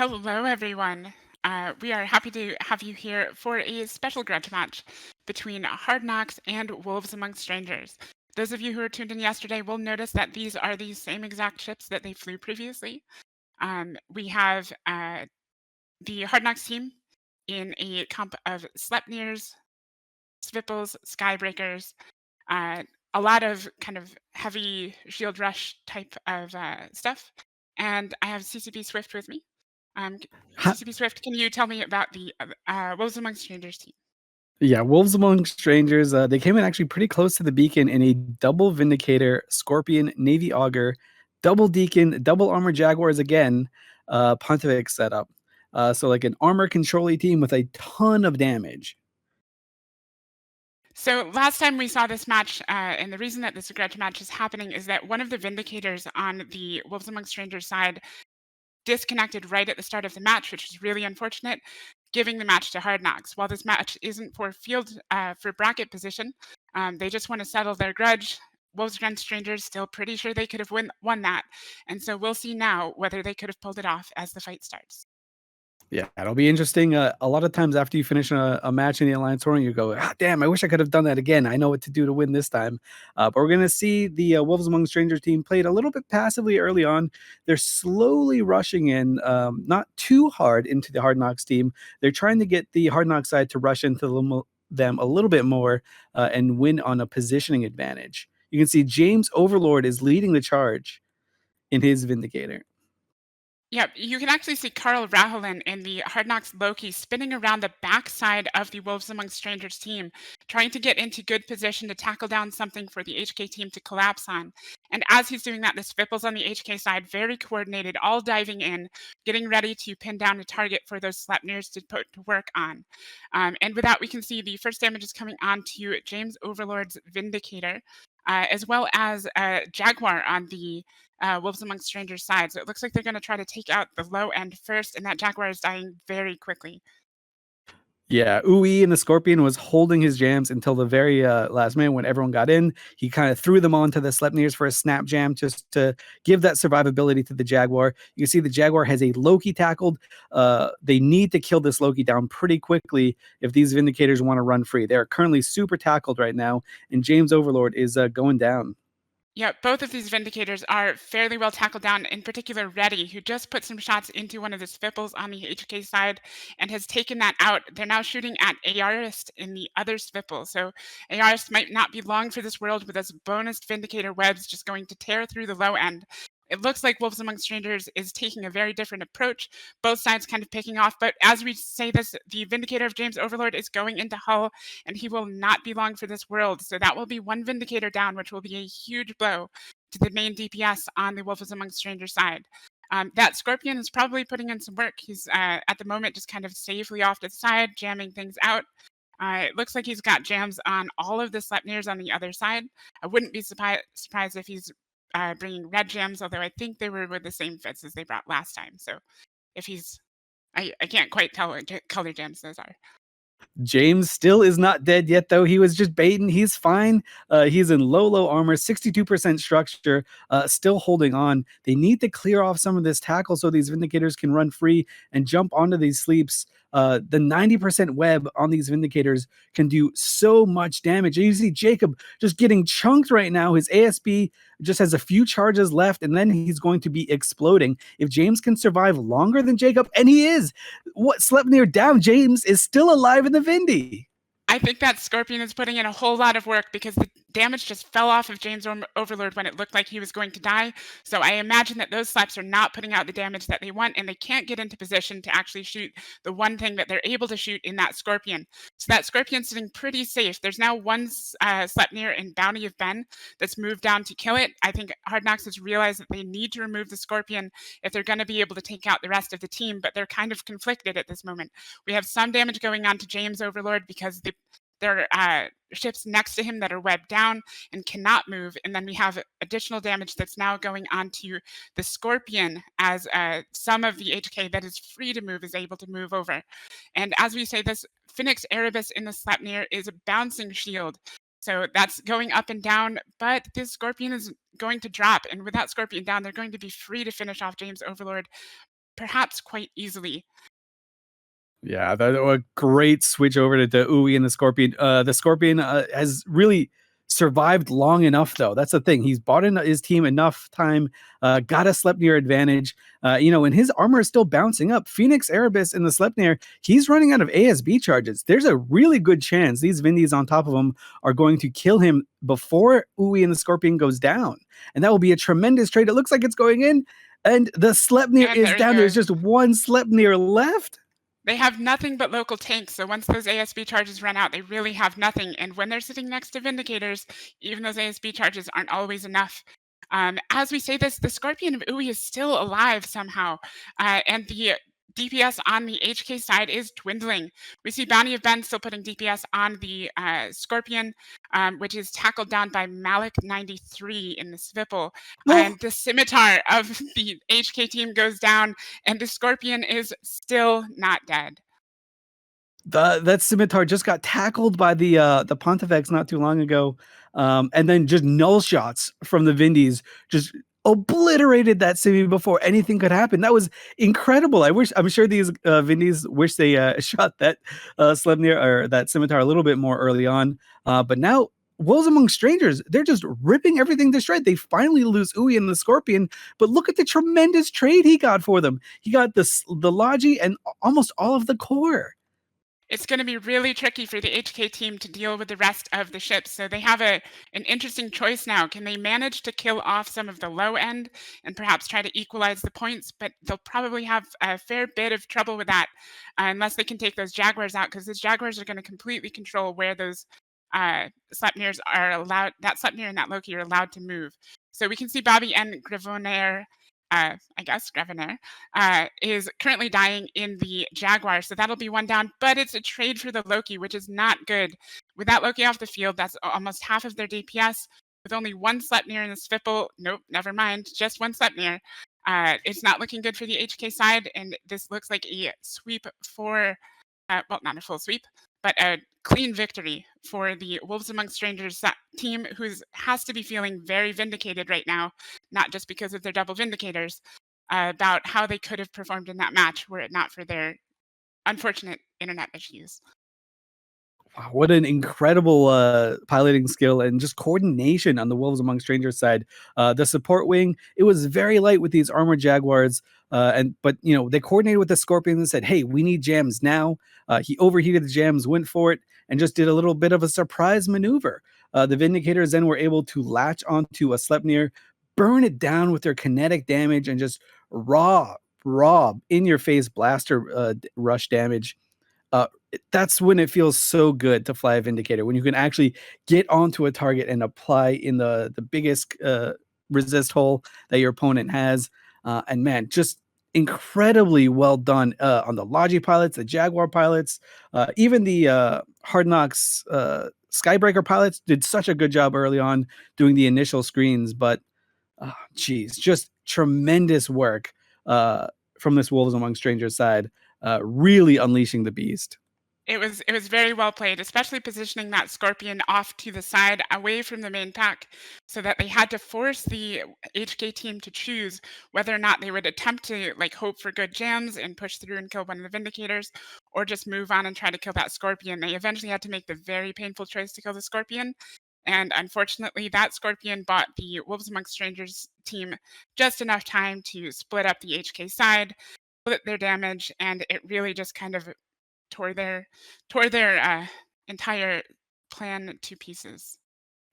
Hello, everyone. We are happy to have you here for a special grudge match between Hard Knocks and Wolves Among Strangers. Those of you who were tuned in yesterday will notice that these are the same exact ships that they flew previously. We have the Hard Knocks team in a comp of Sleipnirs, Svipples, Skybreakers, uh, a lot of kind of heavy shield rush type of stuff. And I have CCP Swift with me. Ha- CCP Swift, can you tell me about the Wolves Among Strangers team? Yeah, Wolves Among Strangers. They came in actually pretty close to the beacon in a double Vindicator, Scorpion, Navy Augur, double Deacon, double Armor Jaguars again, Pontifex setup. So like an armor control team with a ton of damage. So last time we saw this match, and the reason that this grudge match is happening is that one of the Vindicators on the Wolves Among Strangers side disconnected right at the start of the match, which is really unfortunate, giving the match to Hard Knocks. While this match isn't for for bracket position, they just want to settle their grudge. Wolves Against Strangers still pretty sure they could have won that, and so we'll see now whether they could have pulled it off as the fight starts. Yeah, it'll be interesting. A lot of times after you finish a match in the Alliance tournament, you go, damn, I wish I could have done that again. I know what to do to win this time. But we're going to see the Wolves Among Strangers team played a little bit passively early on. They're slowly rushing in, not too hard into the Hard Knocks team. They're trying to get the Hard Knocks side to rush into them a little bit more and win on a positioning advantage. You can see James Overlord is leading the charge in his Vindicator. Yep, you can actually see Carl Raholen in the Hard Knocks Loki spinning around the backside of the Wolves Among Strangers team, trying to get into good position to tackle down something for the HK team to collapse on. And as he's doing that, the Spipples on the HK side, very coordinated, all diving in, getting ready to pin down a target for those Sleipnirs to put to work on. And with that, we can see the first damage is coming on to James Overlord's Vindicator, as well as Jaguar on the Wolves Among Strangers side. So it looks like they're going to try to take out the low end first, and that Jaguar is dying very quickly. Yeah, Uwe and the Scorpion was holding his jams until the very last minute when everyone got in. He kind of threw them onto the Sleipnirs for a snap jam just to give that survivability to the Jaguar. You can see the Jaguar has a Loki tackled. They need to kill this Loki down pretty quickly if these Vindicators want to run free. They are currently super tackled right now, and James Overlord is going down. Yeah, both of these Vindicators are fairly well tackled down, in particular Reddy, who just put some shots into one of the Spipples on the HK side and has taken that out. They're now shooting at Aarist in the other Spipple, so Aarist might not be long for this world with those bonus Vindicator webs just going to tear through the low end. It looks like Wolves Among Strangers is taking a very different approach, both sides kind of picking off, but as we say this, the Vindicator of James Overlord is going into Hull, and he will not be long for this world, so that will be one Vindicator down, which will be a huge blow to the main DPS on the Wolves Among Strangers side. That Scorpion is probably putting in some work. He's at the moment just kind of safely off to the side, jamming things out. It looks like he's got jams on all of the Sleipnirs on the other side. I wouldn't be surprised if he's bringing red jams, although I think they were with the same fits as they brought last time. So if he's, I can't quite tell what color jams those are. James still is not dead yet, though. He was just baiting. He's fine. He's in low armor, 62% structure, still holding on. They need to clear off some of this tackle so these Vindicators can run free and jump onto these sleeps. The 90% web on these Vindicators can do so much damage. And you see Jacob just getting chunked right now. His ASB just has a few charges left, and then he's going to be exploding. If James can survive longer than Jacob, and he is, what Sleipnir down, James is still alive in the Vindy. I think that Scorpion is putting in a whole lot of work because the damage just fell off of James Overlord when it looked like he was going to die. So I imagine that those slaps are not putting out the damage that they want, and they can't get into position to actually shoot the one thing that they're able to shoot in that Scorpion. So that Scorpion's sitting pretty safe. There's now one Sleipnir in Bounty of Ben that's moved down to kill it. I think Hard Knocks has realized that they need to remove the Scorpion if they're going to be able to take out the rest of the team, but they're kind of conflicted at this moment. We have some damage going on to James Overlord because there are ships next to him that are webbed down and cannot move. And then we have additional damage that's now going on to the Scorpion as some of the HK that is free to move is able to move over. And as we say, this Phoenix Erebus in the Sleipnir is a bouncing shield. So that's going up and down, but this Scorpion is going to drop. And with that Scorpion down, they're going to be free to finish off James Overlord perhaps quite easily. Yeah, that a great switch over to the Uwe and the Scorpion. The Scorpion has really survived long enough, though. That's the thing. He's bought in his team enough time, got a Sleipnir advantage. And his armor is still bouncing up. Phoenix Erebus in the Sleipnir, he's running out of ASB charges. There's a really good chance these Vindies on top of him are going to kill him before Uwe and the Scorpion goes down. And that will be a tremendous trade. It looks like it's going in. And the Sleipnir And is there it down. There's goes. just one Sleipnir left. They have nothing but local tanks, so once those ASB charges run out, they really have nothing. And when they're sitting next to Vindicators, even those ASB charges aren't always enough. As we say this, the Scorpion of Uwe is still alive somehow, and the DPS on the HK side is dwindling. We see Bounty of Ben still putting DPS on the Scorpion, which is tackled down by Malik93 in the Svipple. Oh, And the Scimitar of the HK team goes down, and the Scorpion is still not dead. that scimitar just got tackled by the Pontifex not too long ago, and then just null shots from the Vindies just obliterated that city before anything could happen. That was incredible. I'm sure these Vindies wish they shot that Sleipnir or that scimitar a little bit more early on, but now. Wolves Among Strangers, they're just ripping everything to shred. They finally lose Uwe and the Scorpion, but look at the tremendous trade he got for them. He got the Logi and almost all of the core. It's going to be really tricky for the HK team to deal with the rest of the ships. So they have an interesting choice now. Can they manage to kill off some of the low end and perhaps try to equalize the points? But they'll probably have a fair bit of trouble with that unless they can take those Jaguars out, because those Jaguars are going to completely control where those Sleipnirs are allowed, that Sleipnir and that Loki are allowed to move. So we can see Bobby and Grivonair, I guess Grevenair, is currently dying in the Jaguar. So that'll be one down, but it's a trade for the Loki, which is not good. With that Loki off the field, that's almost half of their DPS. With only one Sleipnir in the Svipple, nope, never mind, just one Sleipnir. It's not looking good for the HK side, and this looks like a sweep for, well, not a full sweep, but a clean victory for the Wolves Among Strangers team, who has to be feeling very vindicated right now, not just because of their double Vindicators, about how they could have performed in that match were it not for their unfortunate internet issues. Wow, what an incredible piloting skill and just coordination on the Wolves Among Strangers side. The support wing, it was very light with these armored Jaguars, but they coordinated with the Scorpion and said, "Hey, we need jams now." He overheated the jams, went for it, and just did a little bit of a surprise maneuver. The Vindicators then were able to latch onto a Sleipnir, burn it down with their kinetic damage, and just raw in your face blaster rush damage. uh, that's when it feels so good to fly a Vindicator, when you can actually get onto a target and apply in the biggest resist hole that your opponent has. And man, just incredibly well done on the Logi pilots, the Jaguar pilots, even the Hard Knocks Skybreaker pilots did such a good job early on doing the initial screens. But geez, just tremendous work from this Wolves Among Strangers side, really unleashing the beast. It was very well played, especially positioning that Scorpion off to the side away from the main pack, so that they had to force the HK team to choose whether or not they would attempt to hope for good jams and push through and kill one of the Vindicators, or just move on and try to kill that Scorpion. They eventually had to make the very painful choice to kill the Scorpion, and unfortunately, that Scorpion bought the Wolves Among Strangers team just enough time to split up the HK side, split their damage, and it really just kind of tore their entire plan to pieces.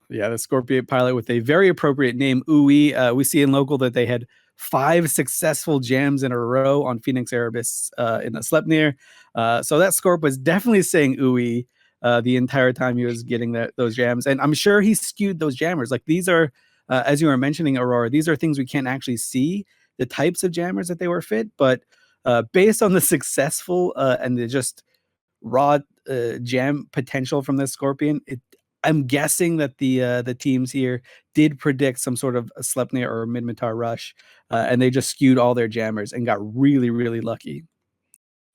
Yeah, the Scorpion pilot with a very appropriate name, Uwe. We see in local that they had 5 successful jams in a row on Phoenix Erebus in the Sleipnir. So that Scorp was definitely saying Uwe the entire time he was getting those jams. And I'm sure he skewed those jammers. Like these are, as you were mentioning, Aurora, these are things we can't actually see, the types of jammers that they were fit. But based on the successful and the just raw jam potential from this Scorpion, I'm guessing that the teams here did predict some sort of a Sleipnir or Midmatar rush, and they just skewed all their jammers and got really, really lucky.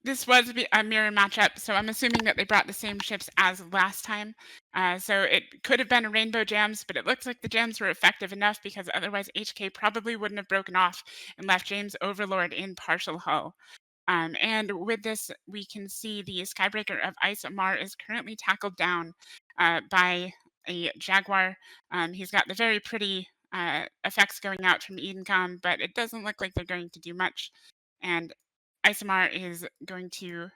This was a mirror matchup, so I'm assuming that they brought the same ships as last time. So it could have been a rainbow jams, but it looks like the jams were effective enough because otherwise HK probably wouldn't have broken off and left James Overlord in partial hull. And with this, we can see the Skybreaker of Ice Amar is currently tackled down by a Jaguar. He's got the very pretty effects going out from Edencom, but it doesn't look like they're going to do much. And Isamar is going to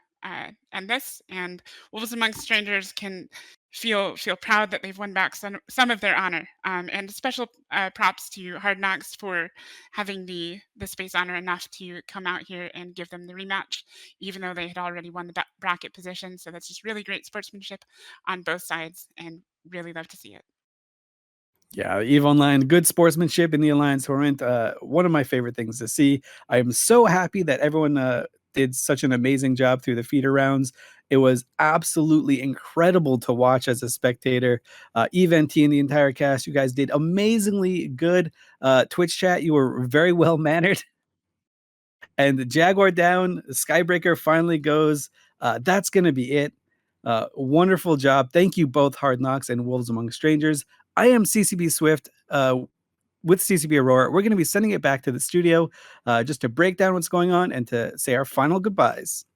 end this, and Wolves Amongst Strangers can feel proud that they've won back some of their honor. And special props to Hard Knocks for having the space honor enough to come out here and give them the rematch, even though they had already won the bracket position. So that's just really great sportsmanship on both sides, and really love to see it. Yeah, EVE Online, good sportsmanship in the Alliance tournament. One of my favorite things to see. I am so happy that everyone did such an amazing job through the feeder rounds. It was absolutely incredible to watch as a spectator. EVE NT and the entire cast, you guys did amazingly good. Twitch chat, you were very well mannered. And the Jaguar down, Skybreaker finally goes. That's going to be it. Wonderful job. Thank you both, Hard Knocks and Wolves Among Strangers. I am CCB Swift with CCB Aurora. We're going to be sending it back to the studio just to break down what's going on and to say our final goodbyes.